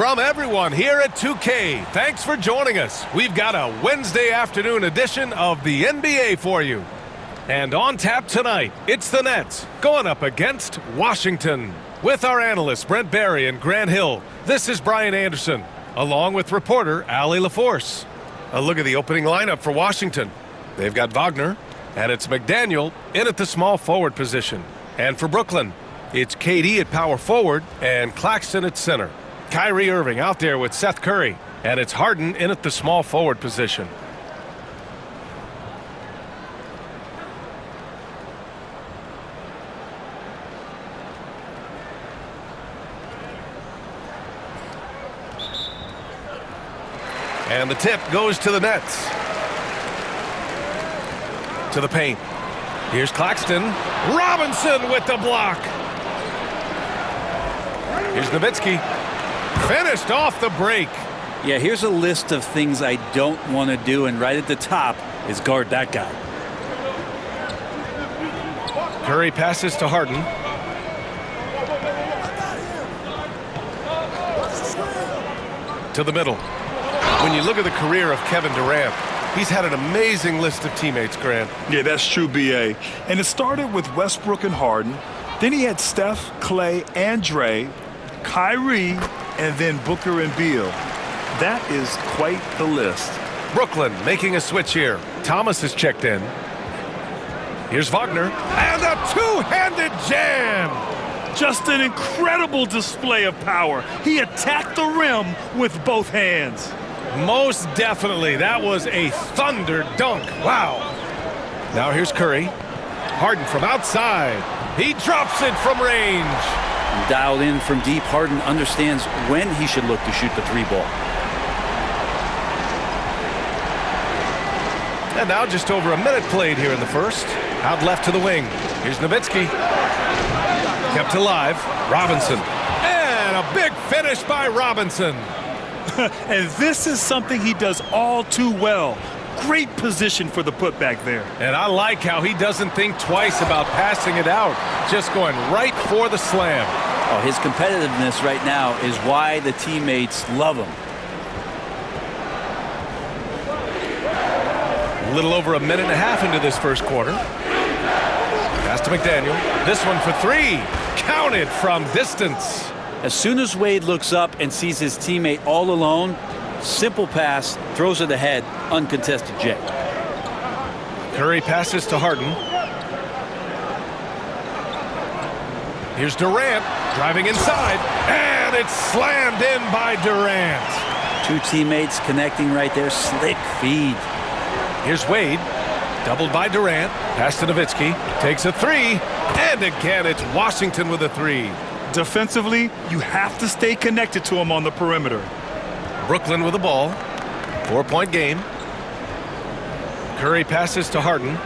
From everyone here at 2K, thanks for joining us. We've got a Wednesday afternoon edition of the NBA for you. And on tap tonight, it's the Nets going up against Washington. With our analysts Brent Barry and Grant Hill, this is Brian Anderson, along with reporter Allie LaForce. A look at the opening lineup for Washington. They've got Wagner, and it's McDaniel in at the small forward position. And for Brooklyn, it's KD at power forward and Claxton at center. Kyrie Irving out there with Seth Curry, and it's Harden in at the small forward position. And the tip goes to the Nets. To the paint. Here's Claxton. Robinson with the block. Here's Nowitzki. Finished off the break. Yeah, here's a list of things I don't want to do, and right at the top is guard that guy. Curry passes to Harden. To the middle. When you look at the career of Kevin Durant, he's had an amazing list of teammates, Grant. Yeah, that's true, B.A. And it started with Westbrook and Harden. Then he had Steph, Clay, and Dre, Kyrie, and then Booker and Beal. That is quite the list. Brooklyn making a switch here. Thomas is checked in. Here's Wagner. And a two-handed jam. Just an incredible display of power. He attacked the rim with both hands. Most definitely. That was a thunder dunk. Wow. Now here's Curry. Harden from outside. He drops it from range. Dialed in from deep, Harden understands when he should look to shoot the three ball. And now just over a minute played here in the first. Out left to the wing. Here's Nowitzki. Kept alive. Robinson. And a big finish by Robinson. And this is something he does all too well. Great position for the putback there. And I like how he doesn't think twice about passing it out. Just going right for the slam. Oh, his competitiveness right now is why the teammates love him. A little over a minute and a half into this first quarter. Pass to McDaniel. This one for three. Counted from distance. As soon as Wade looks up and sees his teammate all alone, simple pass, throws it ahead, uncontested J. Curry passes to Harden. Here's Durant driving inside, and it's slammed in by Durant. Two teammates connecting right there, slick feed. Here's Wade, doubled by Durant. Pass to Nowitzki, takes a three, and again it's Washington with a three. Defensively, you have to stay connected to him on the perimeter. Brooklyn with the ball. 4-point game. Curry passes to Harden.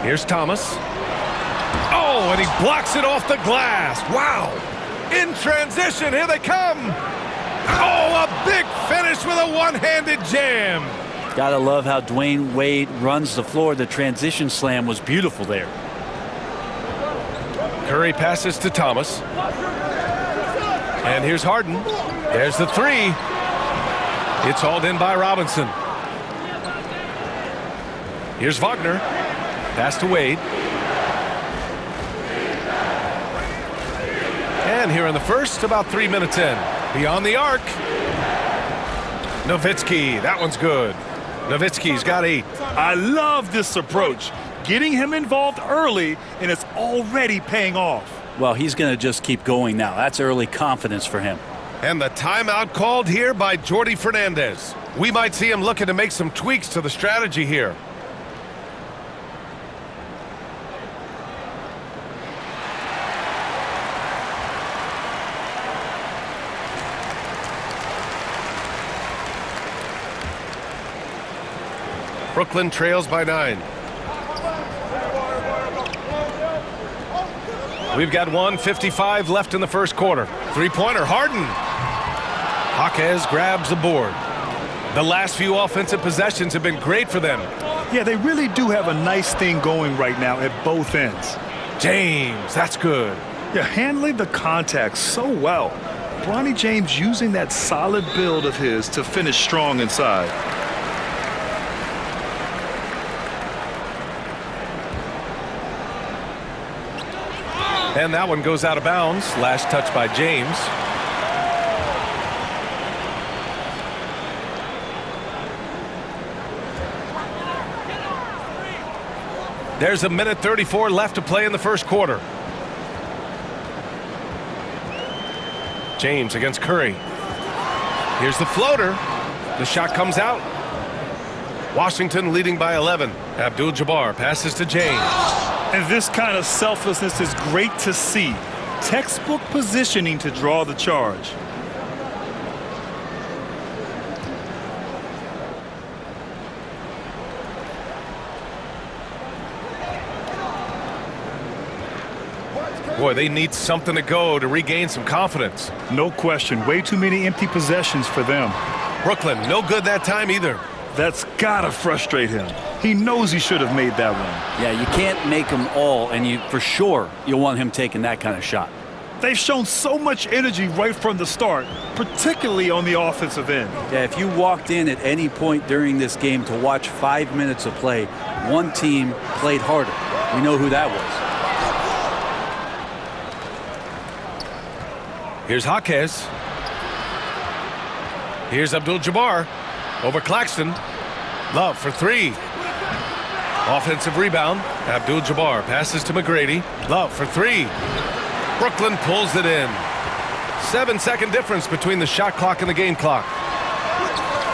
Here's Thomas. Oh, and he blocks it off the glass. Wow. In transition, here they come. Oh, a big finish with a one-handed jam. Gotta love how Dwayne Wade runs the floor. The transition slam was beautiful there. Curry passes to Thomas. And here's Harden. There's the three. It's hauled in by Robinson. Here's Wagner. Pass to Wade. And here in the first, about 3 minutes in. Beyond the arc. Nowitzki. That one's good. Nowitzki's got 8. I love this approach. Getting him involved early, and it's already paying off. Well, he's going to just keep going now. That's early confidence for him. And the timeout called here by Jordi Fernandez. We might see him looking to make some tweaks to the strategy here. Brooklyn trails by 9. We've got 1:55 left in the first quarter. Three-pointer, Harden. Jaquez grabs the board. The last few offensive possessions have been great for them. Yeah, they really do have a nice thing going right now at both ends. James, that's good. Yeah, handling the contact so well. Bronny James using that solid build of his to finish strong inside. And that one goes out of bounds. Last touch by James. There's 1:34 left to play in the first quarter. James against Curry. Here's the floater. The shot comes out. Washington leading by 11. Abdul-Jabbar passes to James. And this kind of selflessness is great to see. Textbook positioning to draw the charge. Boy, they need something to go to regain some confidence. No question. Way too many empty possessions for them. Brooklyn, no good that time either. That's gotta frustrate him. He knows he should have made that one. Yeah, you can't make them all, and for sure you'll want him taking that kind of shot. They've shown so much energy right from the start, particularly on the offensive end. Yeah, if you walked in at any point during this game to watch 5 minutes of play, one team played harder. We know who that was. Here's Jaquez. Here's Abdul-Jabbar over Claxton. Love for three. Offensive rebound. Abdul-Jabbar passes to McGrady. Love for three. Brooklyn pulls it in. 7-second difference between the shot clock and the game clock.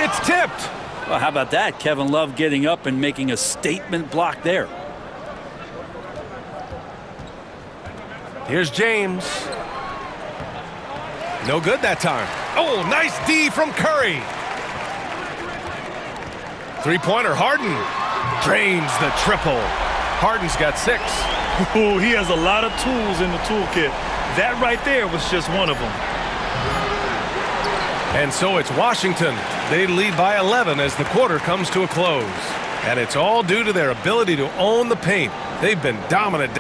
It's tipped. Well, how about that? Kevin Love getting up and making a statement block there. Here's James. No good that time. Oh, nice D from Curry. Three-pointer, Harden. Drains the triple. Harden's got 6. Ooh, he has a lot of tools in the toolkit. That right there was just one of them. And so it's Washington. They lead by 11 as the quarter comes to a close. And it's all due to their ability to own the paint. They've been dominant.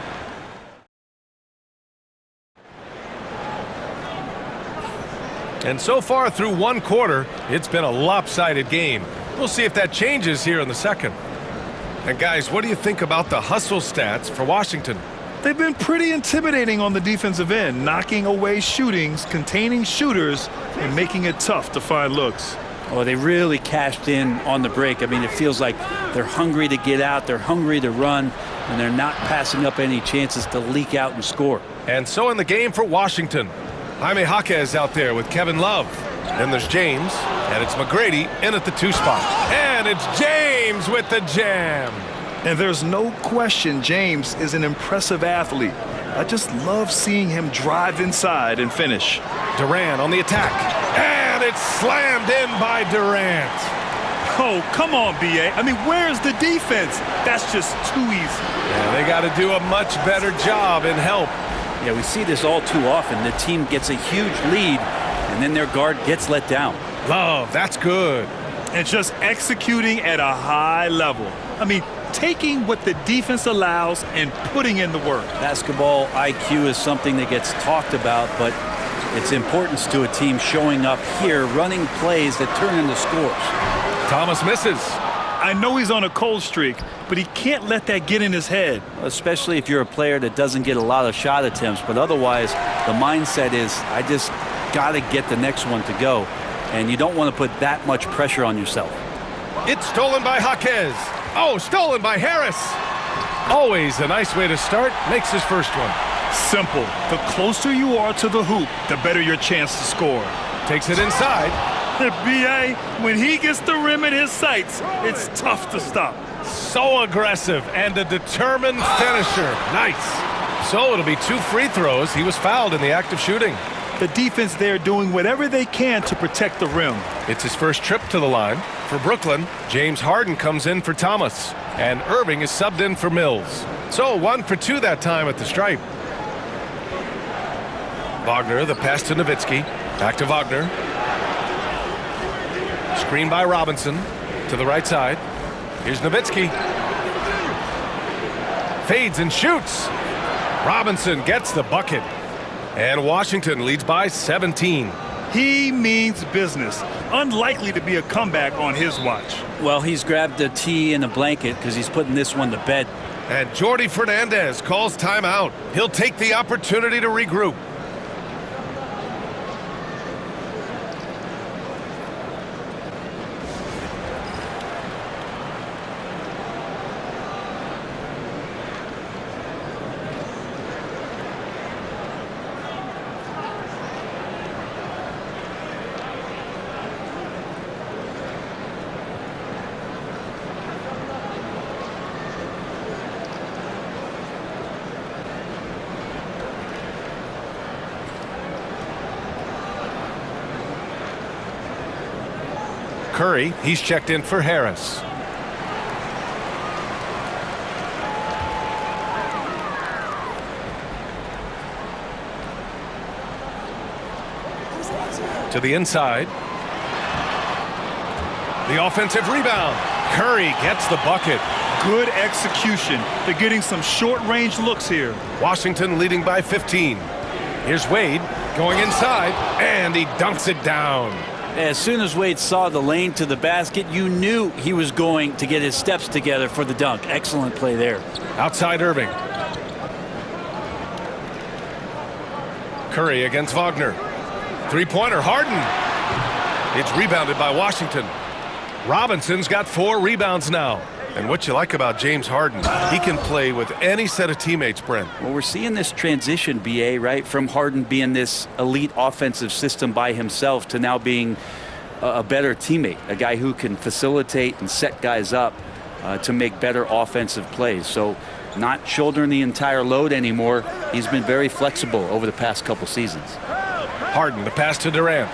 And so far through one quarter, it's been a lopsided game. We'll see if that changes here in the second. And guys, what do you think about the hustle stats for Washington? They've been pretty intimidating on the defensive end, knocking away shootings, containing shooters, and making it tough to find looks. Oh, they really cashed in on the break. I mean, it feels like they're hungry to get out, they're hungry to run, and they're not passing up any chances to leak out and score. And so in the game for Washington, Jaime Jaquez out there with Kevin Love. Then there's James, and it's McGrady in at the 2 spot. And it's James with the jam. And there's no question James is an impressive athlete. I just love seeing him drive inside and finish. Durant on the attack. And it's slammed in by Durant. Oh, come on, B.A. I mean, where's the defense? That's just too easy. Yeah, they got to do a much better job in help. Yeah, we see this all too often. The team gets a huge lead, and then their guard gets let down. Love, that's good. And just executing at a high level. I mean, taking what the defense allows and putting in the work. Basketball IQ is something that gets talked about, but its importance to a team showing up here, running plays that turn into scores. Thomas misses. I know he's on a cold streak, but he can't let that get in his head. Especially if you're a player that doesn't get a lot of shot attempts, but otherwise the mindset is, I just got to get the next one to go, and you don't want to put that much pressure on yourself. It's stolen by Jaquez. Oh, stolen by Harris. Always a nice way to start. Makes his first one. Simple. The closer you are to the hoop, the better your chance to score. Takes it inside. B.A., when he gets the rim in his sights, it's tough to stop. So aggressive and a determined finisher. Nice. So it'll be 2 free throws. He was fouled in the act of shooting. The defense there doing whatever they can to protect the rim. It's his first trip to the line. For Brooklyn, James Harden comes in for Thomas. And Irving is subbed in for Mills. So 1 for 2 that time at the stripe. Wagner, the pass to Nowitzki. Back to Wagner. Screen by Robinson to the right side. Here's Nowitzki. Fades and shoots. Robinson gets the bucket. And Washington leads by 17. He means business. Unlikely to be a comeback on his watch. Well, he's grabbed a tea and a blanket because he's putting this one to bed. And Jordi Fernandez calls timeout. He'll take the opportunity to regroup. Curry, he's checked in for Harris. To the inside. The offensive rebound. Curry gets the bucket. Good execution. They're getting some short-range looks here. Washington leading by 15. Here's Wade going inside, and he dunks it down. As soon as Wade saw the lane to the basket, you knew he was going to get his steps together for the dunk. Excellent play there. Outside Irving. Curry against Wagner. Three-pointer, Harden. It's rebounded by Washington. Robinson's got 4 rebounds now. And what you like about James Harden, he can play with any set of teammates, Brent. Well, we're seeing this transition, BA, right, from Harden being this elite offensive system by himself to now being a better teammate, a guy who can facilitate and set guys up to make better offensive plays. So not shouldering the entire load anymore. He's been very flexible over the past couple seasons. Harden, the pass to Durant.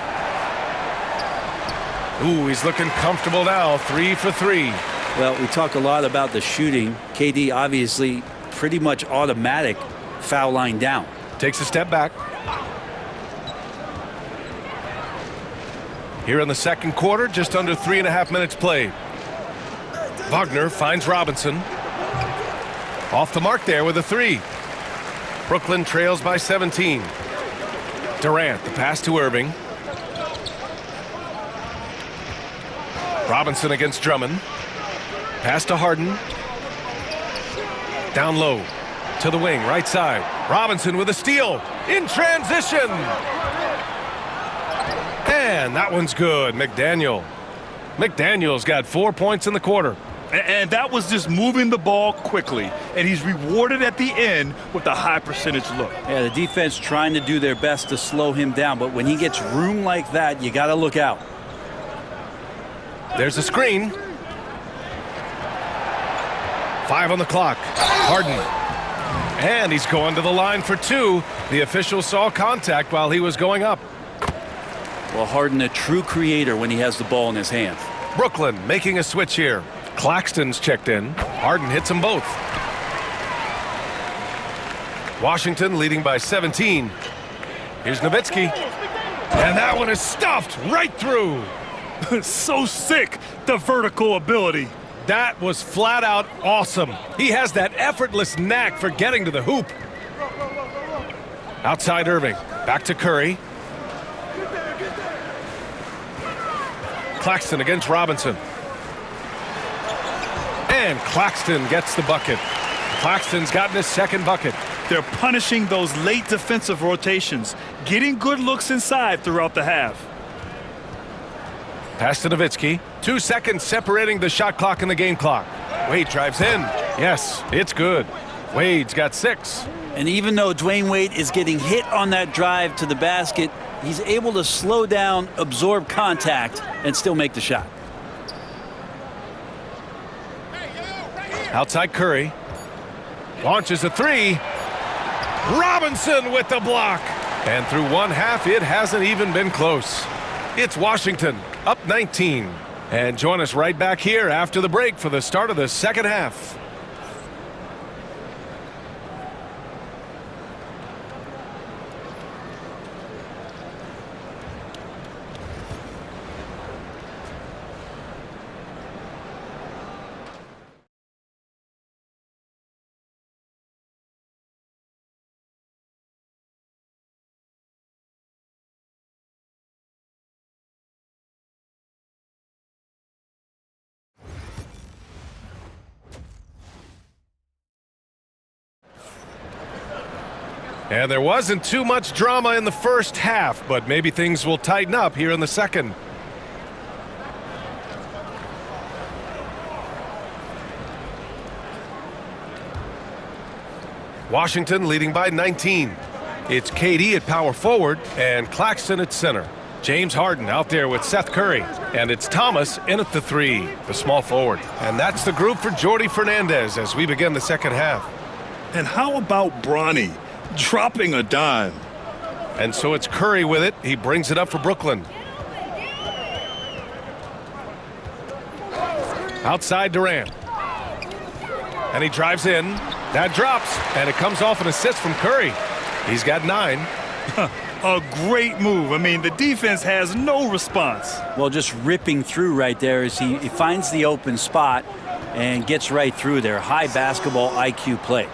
Ooh, he's looking comfortable now. 3 for 3. Well, we talk a lot about the shooting. KD obviously pretty much automatic foul line down. Takes a step back. Here in the second quarter, just under 3.5 minutes played. Wagner finds Robinson. Off the mark there with a 3. Brooklyn trails by 17. Durant, the pass to Irving. Robinson against Drummond. Pass to Harden. Down low. To the wing, right side. Robinson with a steal. In transition. And that one's good. McDaniel's got 4 points in the quarter. And that was just moving the ball quickly. And he's rewarded at the end with a high percentage look. Yeah, the defense trying to do their best to slow him down. But when he gets room like that, you got to look out. There's a screen. 5 on the clock. Harden. And he's going to the line for 2. The official saw contact while he was going up. Well, Harden, a true creator when he has the ball in his hands. Brooklyn making a switch here. Claxton's checked in. Harden hits them both. Washington leading by 17. Here's Nowitzki. And that one is stuffed right through. So sick, the vertical ability. That was flat out awesome. He has that effortless knack for getting to the hoop. Outside Irving. Back to Curry. Claxton against Robinson. And Claxton gets the bucket. Claxton's gotten his second bucket. They're punishing those late defensive rotations, getting good looks inside throughout the half. Pass to Nowitzki. 2 seconds separating the shot clock and the game clock. Wade drives in. Yes, it's good. Wade's got 6. And even though Dwayne Wade is getting hit on that drive to the basket, he's able to slow down, absorb contact, and still make the shot. Outside Curry. Launches a 3. Robinson with the block. And through one half, it hasn't even been close. It's Washington up 19. And join us right back here after the break for the start of the second half. And there wasn't too much drama in the first half, but maybe things will tighten up here in the second. Washington leading by 19. It's KD at power forward and Claxton at center. James Harden out there with Seth Curry. And it's Thomas in at the 3, the small forward. And that's the group for Jordi Fernandez as we begin the second half. And how about Bronny dropping a dime? And so it's Curry with it. He brings it up for Brooklyn. Outside Durant. And he drives in. That drops. And it comes off an assist from Curry. He's got 9. A great move. I mean, the defense has no response. Well, just ripping through right there as he finds the open spot and gets right through there. High basketball IQ play.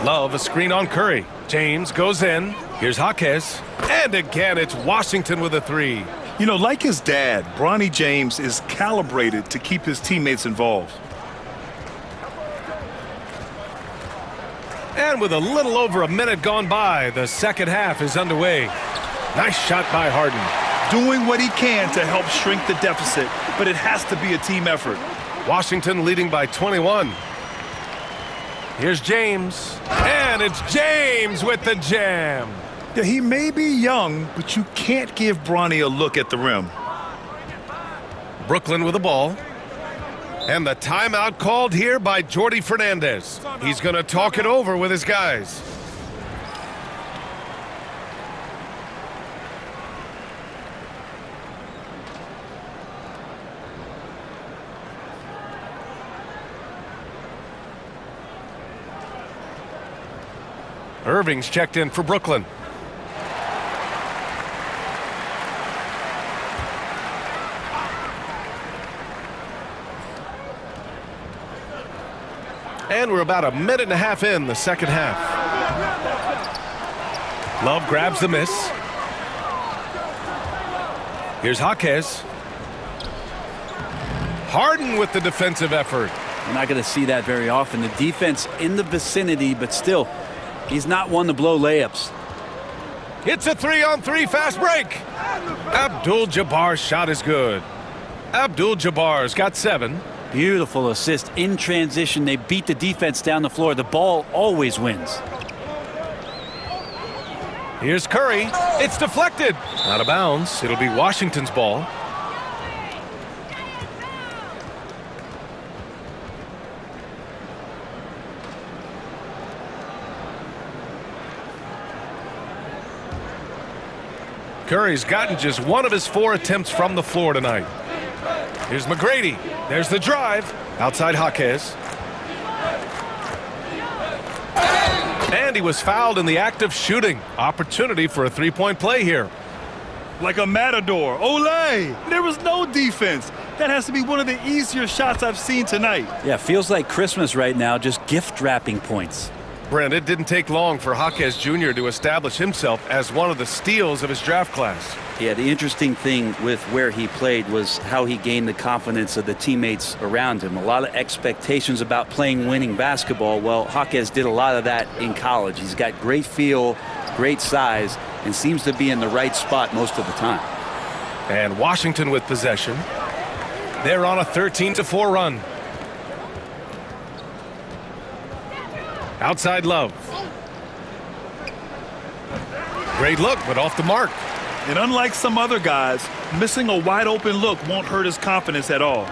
Love a screen on Curry. James goes in. Here's Jaquez. And again, it's Washington with a 3. You know, like his dad, Bronny James is calibrated to keep his teammates involved. And with a little over a minute gone by, the second half is underway. Nice shot by Harden. Doing what he can to help shrink the deficit, but it has to be a team effort. Washington leading by 21. Here's James. And it's James with the jam. Yeah, he may be young, but you can't give Bronny a look at the rim. Brooklyn with the ball. And the timeout called here by Jordi Fernandez. He's going to talk it over with his guys. Irving's checked in for Brooklyn. And we're about a minute and a half in the second half. Love grabs the miss. Here's Jaquez. Harden with the defensive effort. We're not going to see that very often. The defense in the vicinity, but still, he's not one to blow layups. It's a 3-on-3 fast break. Abdul-Jabbar's shot is good. Abdul-Jabbar's got 7. Beautiful assist in transition. They beat the defense down the floor. The ball always wins. Here's Curry. It's deflected. Out of bounds. It'll be Washington's ball. Curry's gotten just 1 of his 4 attempts from the floor tonight. Here's McGrady. There's the drive. Outside Jaquez. And he was fouled in the act of shooting. Opportunity for a 3-point play here. Like a matador. Olay! There was no defense. That has to be one of the easier shots I've seen tonight. Yeah, feels like Christmas right now, just gift wrapping points. Brent, it didn't take long for Jaquez Jr. to establish himself as one of the steals of his draft class. Yeah, the interesting thing with where he played was how he gained the confidence of the teammates around him. A lot of expectations about playing winning basketball. Well, Jaquez did a lot of that in college. He's got great feel, great size, and seems to be in the right spot most of the time. And Washington with possession. They're on a 13-4 run. Outside Love. Great look, but off the mark. And unlike some other guys, missing a wide open look won't hurt his confidence at all.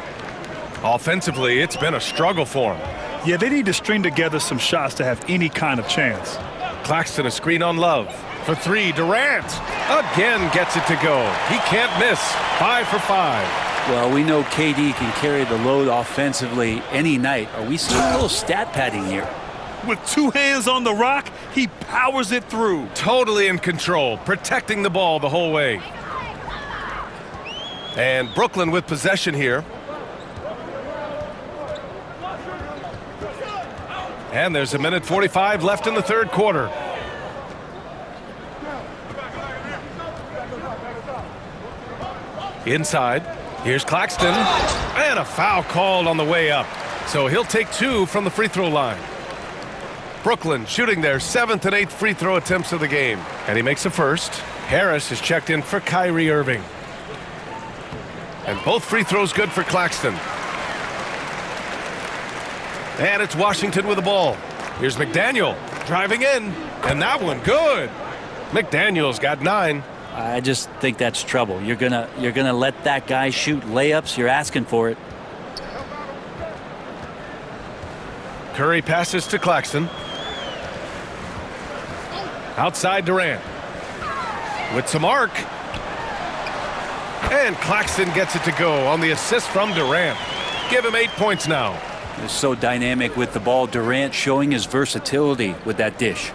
Offensively, it's been a struggle for him. Yeah, they need to string together some shots to have any kind of chance. Claxton a screen on Love. For 3, Durant again gets it to go. He can't miss. 5 for 5. Well, we know KD can carry the load offensively any night. Are we seeing a little stat padding here? With 2 hands on the rock, he powers it through. Totally in control, protecting the ball the whole way. And Brooklyn with possession here. And there's 1:45 left in the third quarter. Inside, here's Claxton. And a foul called on the way up. So he'll take 2 from the free throw line. Brooklyn shooting their 7th and 8th free throw attempts of the game. And he makes the first. Harris is checked in for Kyrie Irving. And both free throws good for Claxton. And it's Washington with the ball. Here's McDaniel driving in. And that one good. McDaniel's got 9. I just think that's trouble. You're gonna let that guy shoot layups. You're asking for it. Curry passes to Claxton. Outside Durant. With some arc. And Claxton gets it to go on the assist from Durant. Give him 8 points now. He's so dynamic with the ball. Durant showing his versatility with that dish.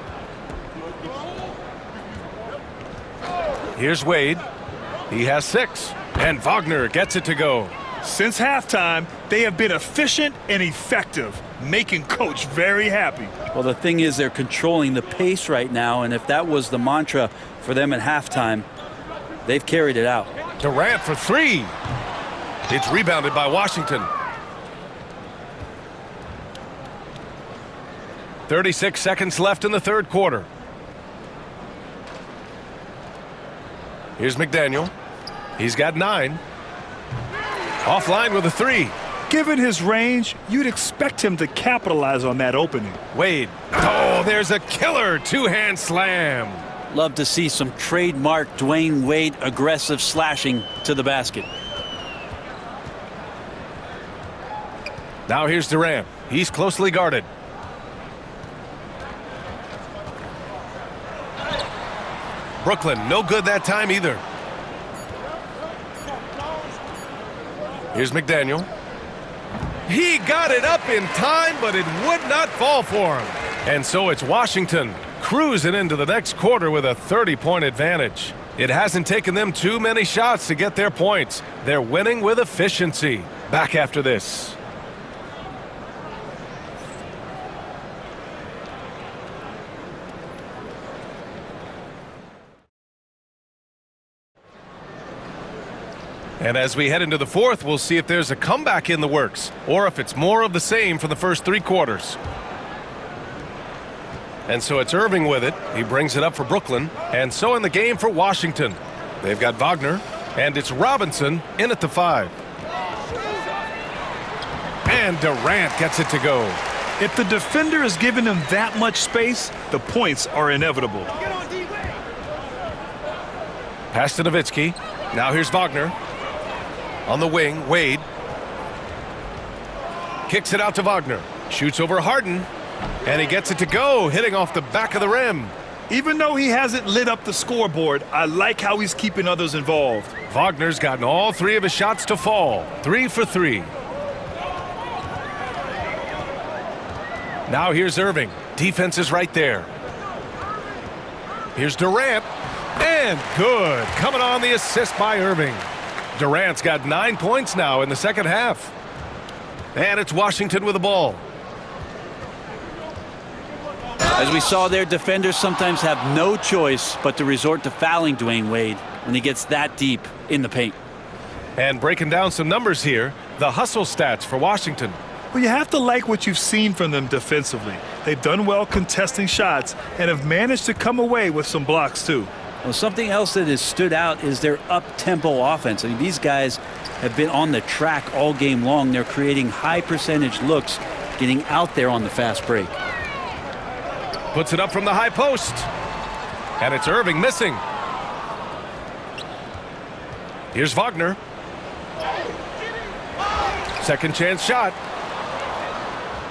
Here's Wade. He has 6. And Wagner gets it to go. Since halftime, they have been efficient and effective, making Coach very happy. Well, the thing is, they're controlling the pace right now, and if that was the mantra for them at halftime, they've carried it out. Durant for 3. It's rebounded by Washington. 36 seconds left in the third quarter. Here's McDaniel. He's got 9. Offline with a 3. Given his range, you'd expect him to capitalize on that opening. Wade. Oh, there's a killer two-hand slam. Love to see some trademark Dwayne Wade aggressive slashing to the basket. Now here's Durant. He's closely guarded. Brooklyn, no good that time either. Here's McDaniel. He got it up in time, but it would not fall for him. And so it's Washington cruising into the next quarter with a 30-point advantage. It hasn't taken them too many shots to get their points. They're winning with efficiency. Back after this. And as we head into the fourth, we'll see if there's a comeback in the works or if it's more of the same for the first 3 quarters. And so it's Irving with it. He brings it up for Brooklyn. And so in the game for Washington. They've got Wagner. And it's Robinson in at the 5. And Durant gets it to go. If the defender is giving him that much space, the points are inevitable. Pass to Nowitzki. Now here's Wagner. On the wing, Wade. Kicks it out to Wagner. Shoots over Harden. And he gets it to go, hitting off the back of the rim. Even though he hasn't lit up the scoreboard, I like how he's keeping others involved. Wagner's gotten all 3 of his shots to fall. 3 for 3. Now here's Irving. Defense is right there. Here's Durant. And good. Coming on the assist by Irving. Durant's got 9 points now in the second half. And it's Washington with the ball. As we saw there, defenders sometimes have no choice but to resort to fouling Dwayne Wade when he gets that deep in the paint. And breaking down some numbers here, the hustle stats for Washington. Well, you have to like what you've seen from them defensively. They've done well contesting shots and have managed to come away with some blocks too. Well, something else that has stood out is their up-tempo offense. I mean, these guys have been on the track all game long. They're creating high-percentage looks, getting out there on the fast break. Puts it up from the high post. And it's Irving missing. Here's Wagner. Second chance shot.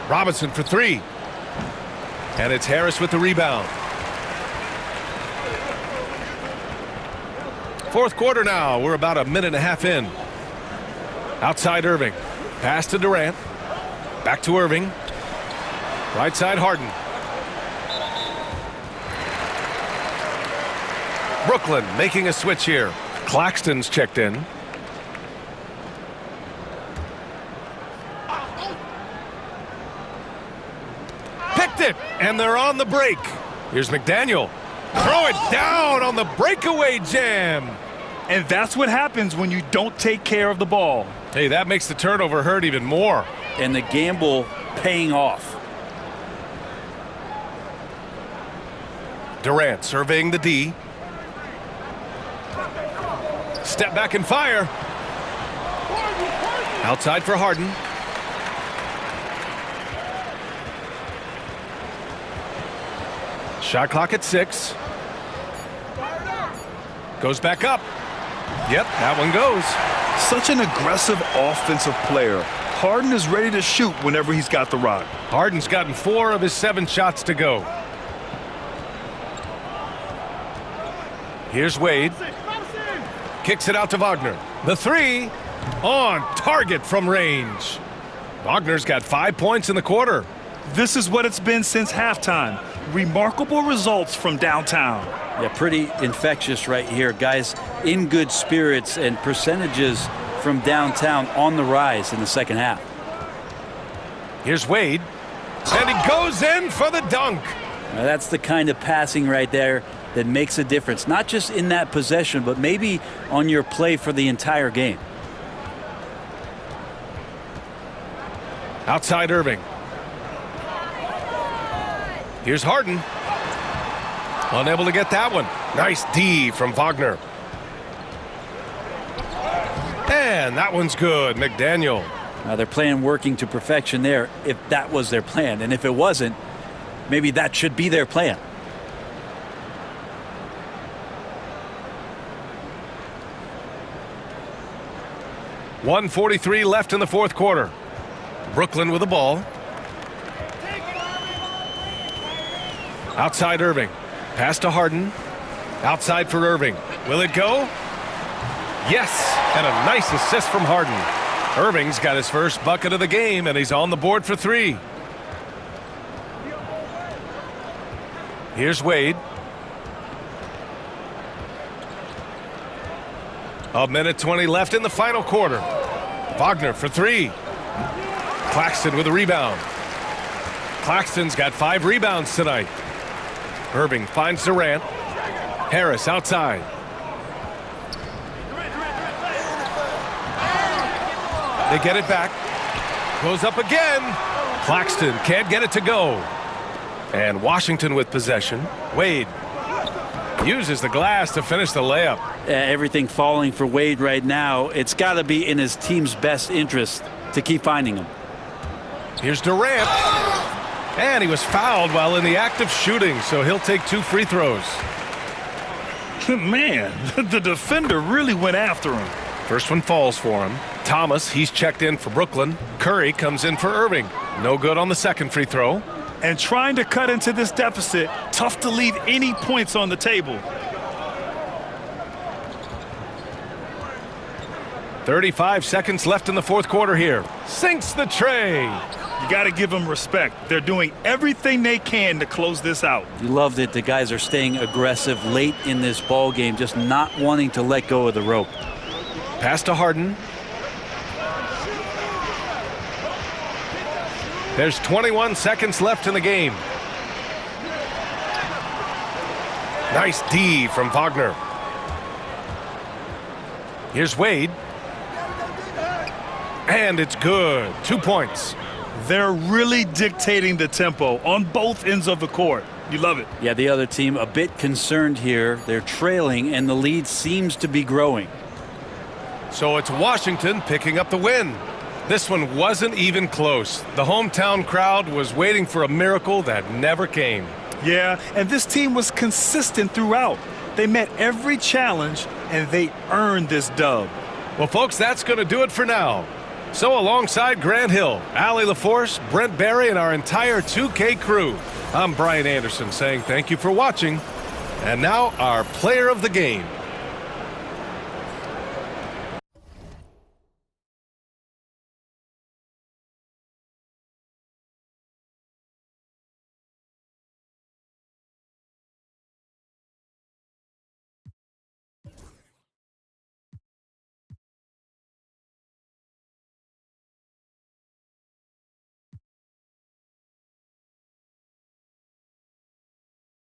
Robinson for 3. And it's Harris with the rebound. Fourth quarter now. We're about a minute and a half in. Outside Irving. Pass to Durant. Back to Irving. Right side Harden. Brooklyn making a switch here. Claxton's checked in. Picked it, and they're on the break. Here's McDaniel. Throw it down on the breakaway jam. And that's what happens when you don't take care of the ball. Hey, that makes the turnover hurt even more. And the gamble paying off. Durant surveying the D. Step back and fire. Outside for Harden. Shot clock at 6. Goes back up. Yep, that one goes. Such an aggressive offensive player. Harden is ready to shoot whenever he's got the rock. Harden's gotten 4 of his 7 shots to go. Here's Wade. Kicks it out to Wagner. The 3 on target from range. Wagner's got 5 points in the quarter. This is what it's been since halftime. Remarkable results from downtown. Yeah, pretty infectious right here. Guys in good spirits, and percentages from downtown on the rise in the second half. Here's Wade. And he goes in for the dunk. Now that's the kind of passing right there that makes a difference, not just in that possession, but maybe on your play for the entire game. Outside Irving. Here's Harden. Unable to get that one. Nice D from Wagner. And that one's good. McDaniel. Now they're playing working to perfection there, if that was their plan. And if it wasn't, maybe that should be their plan. .143 left in the fourth quarter. Brooklyn with the ball. Outside Irving. Pass to Harden. Outside for Irving. Will it go? Yes, and a nice assist from Harden. Irving's got his first bucket of the game, and he's on the board for 3. Here's Wade. A minute 20 left in the final quarter. Wagner for 3. Claxton with a rebound. Claxton's got 5 rebounds tonight. Irving finds Durant. Harris outside. They get it back. Goes up again. Claxton can't get it to go. And Washington with possession. Wade uses the glass to finish the layup. Everything falling for Wade right now. It's got to be in his team's best interest to keep finding him. Here's Durant. And he was fouled while in the act of shooting, so he'll take 2 free throws. Man, the defender really went after him. First one falls for him. Thomas, he's checked in for Brooklyn. Curry comes in for Irving. No good on the second free throw. And trying to cut into this deficit, tough to leave any points on the table. 35 seconds left in the fourth quarter here. Sinks the tray. You got to give them respect. They're doing everything they can to close this out. You loved it. The guys are staying aggressive late in this ball game, just not wanting to let go of the rope. Pass to Harden. There's 21 seconds left in the game. Nice D from Wagner. Here's Wade. And it's good. 2 points. They're really dictating the tempo on both ends of the court. You love it. Yeah, the other team a bit concerned here. They're trailing, and the lead seems to be growing. So it's Washington picking up the win. This one wasn't even close. The hometown crowd was waiting for a miracle that never came. Yeah, and this team was consistent throughout. They met every challenge, and they earned this dub. Well, folks, that's going to do it for now. So alongside Grant Hill, Allie LaForce, Brent Barry, and our entire 2K crew, I'm Brian Anderson saying thank you for watching. And now our player of the game.